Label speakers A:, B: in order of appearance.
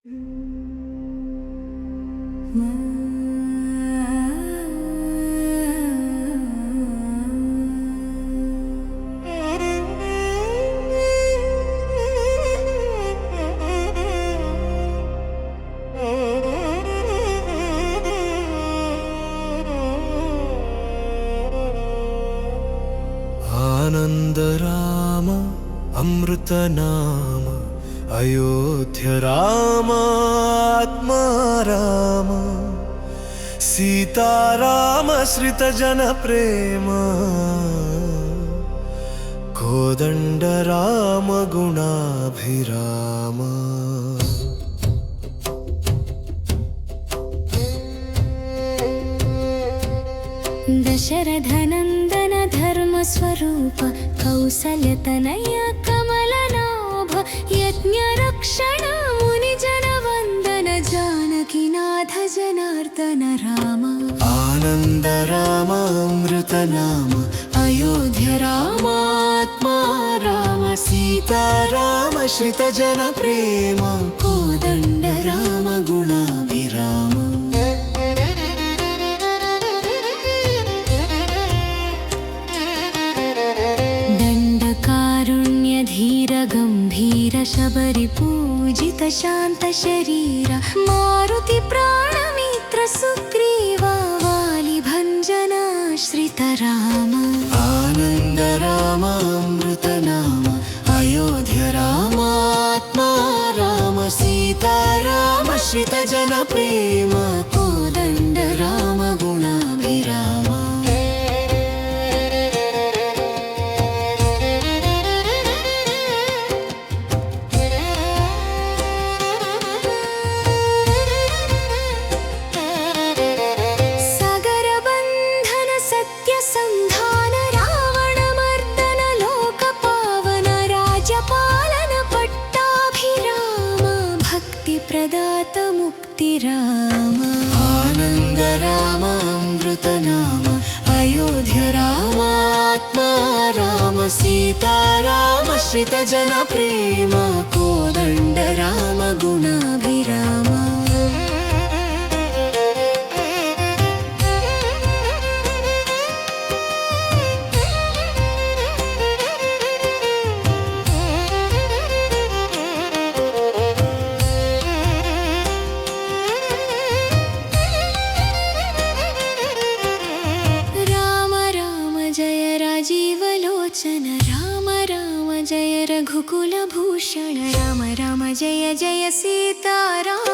A: आनंद राम अमृत नाम अयोध्या राम आत्मा राम सीता राम श्रित जन प्रेम कोदंड राम गुणाभिराम
B: दशरथनंदन धर्म स्वरूप कौसल्यतनय कमलनाभ यज्ञ रक्षण मुनिजन वंदन जानकीनाथ जनार्दन राम
A: आनंद राम अमृत नाम अयोध्या राम आत्मा राम सीता राम श्रित जन प्रेम कोदंड राम गुणाभिराम
B: धीर गंभीर शबरि पूजित शांत शरीर मारुति प्राणमित्र सुग्रीव वाली भंजना श्रित राम
A: आनंद राम अमृत नाम अयोध्या राम आत्मा राम सीता राम श्रित जन प्रेम कोदंड राम गुणाभिराम
B: संधान रावण मर्दन लोक पावन राज्यपालन पट्टाभिराम भक्ति प्रदात मुक्ति राम
A: आनंद राम अमृत नाम अयोध्या राम आत्मा राम सीता राम श्रित जन प्रेम कोदंड राम गुणाभिराम जीवलोचन राम राम जय रघुकुल भूषण राम राम जय जय सीता राम।